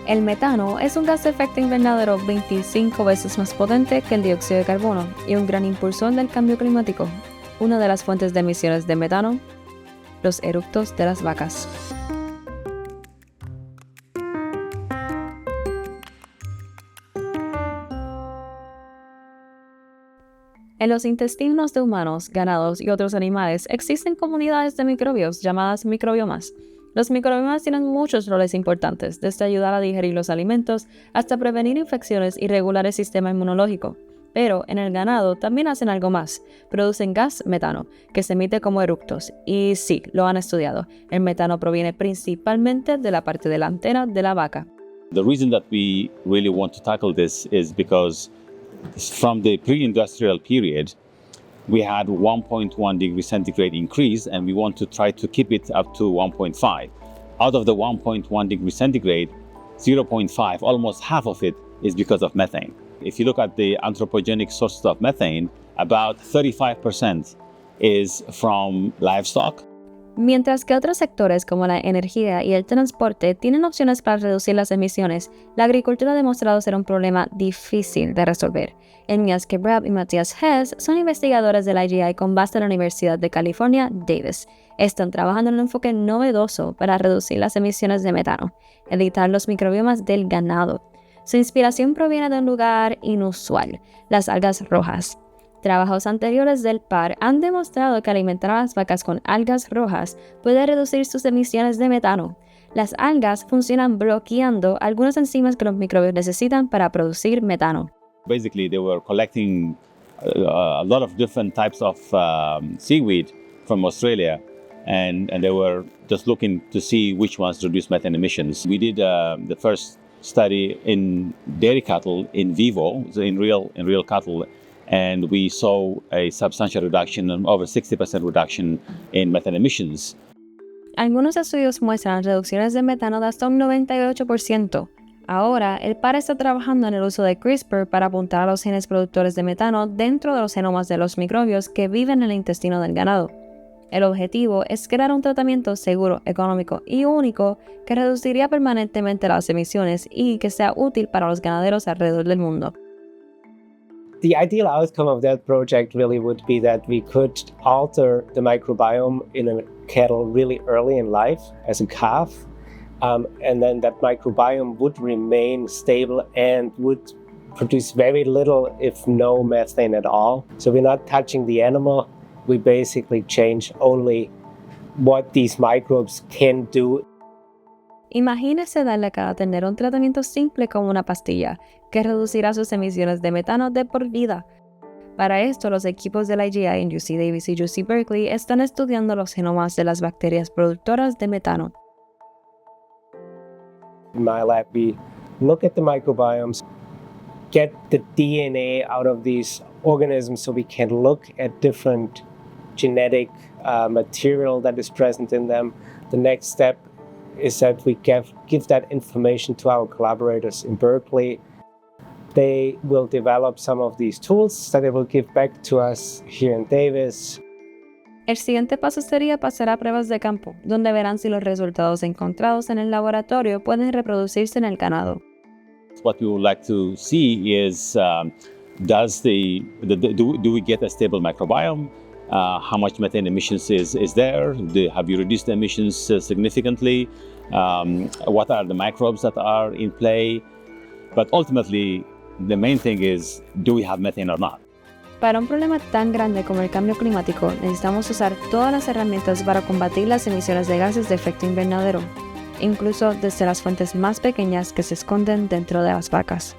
El metano es un gas de efecto invernadero 25 veces más potente que el dióxido de carbono y un gran impulsor del cambio climático. Una de las fuentes de emisiones de metano, los eructos de las vacas. En los intestinos de humanos, ganados y otros animales existen comunidades de microbios llamadas microbiomas. Los microbiomas tienen muchos roles importantes, desde ayudar a digerir los alimentos hasta prevenir infecciones y regular el sistema inmunológico. Pero en el ganado también hacen algo más, producen gas metano, que se emite como eructos. Y sí, lo han estudiado, el metano proviene principalmente de la parte delantera de la vaca. The reason that we really want to tackle this is because from the pre-industrial period, we had 1.1 degree centigrade increase, and we want to try to keep it up to 1.5. Out of the 1.1 degree centigrade, 0.5, almost half of it, is because of methane. If you look at the anthropogenic sources of methane, about 35% is from livestock. Mientras que otros sectores como la energía y el transporte tienen opciones para reducir las emisiones, la agricultura ha demostrado ser un problema difícil de resolver. Ermias, Kebreab y Matthias Hess son investigadores del IGI con base en la Universidad de California, Davis. Están trabajando en un enfoque novedoso para reducir las emisiones de metano, editar los microbiomas del ganado. Su inspiración proviene de un lugar inusual, las algas rojas. Trabajos anteriores del par han demostrado que alimentar a las vacas con algas rojas puede reducir sus emisiones de metano. Las algas funcionan bloqueando algunas enzimas que los microbios necesitan para producir metano. Basically, they were collecting a lot of different types of seaweed from Australia, and they were just looking to see which ones reduce methane emissions. We did the first study in dairy cattle in vivo, so in real cattle. And we saw a substantial reduction, over 60% reduction in methane emissions. Algunos estudios muestran reducciones de metano de hasta un 98%. Ahora, el par está trabajando en el uso de CRISPR para apuntar a los genes productores de metano dentro de los genomas de los microbios que viven en el intestino del ganado. El objetivo es crear un tratamiento seguro, económico y único que reduciría permanentemente las emisiones y que sea útil para los ganaderos alrededor del mundo. The ideal outcome of that project really would be that we could alter the microbiome in a cattle really early in life as a calf, and then that microbiome would remain stable and would produce very little, if no, methane at all. So we're not touching the animal, we basically change only what these microbes can do. Imagínese darle a cada ternero un tratamiento simple como una pastilla, que reducirá sus emisiones de metano de por vida. Para esto, los equipos del IGI en UC Davis y UC Berkeley están estudiando los genomas de las bacterias productoras de metano. In my lab, we look at the microbiomes, get the DNA out of these organisms so we can look at different genetic material that is present in them. The next step is that we give that information to our collaborators in Berkeley. They will develop some of these tools that they will give back to us here in Davis. El siguiente paso sería pasar a pruebas de campo, donde verán si los resultados encontrados en el laboratorio pueden reproducirse en el ganado. What we would like to see is do we get a stable microbiome? How much methane emissions is there? Have you reduced the emissions significantly? What are the microbes that are in play? But ultimately, the main thing is, do we have methane or not? Para un problema tan grande como el cambio climático, necesitamos usar todas las herramientas para combatir las emisiones de gases de efecto invernadero, incluso desde las fuentes más pequeñas que se esconden dentro de las vacas.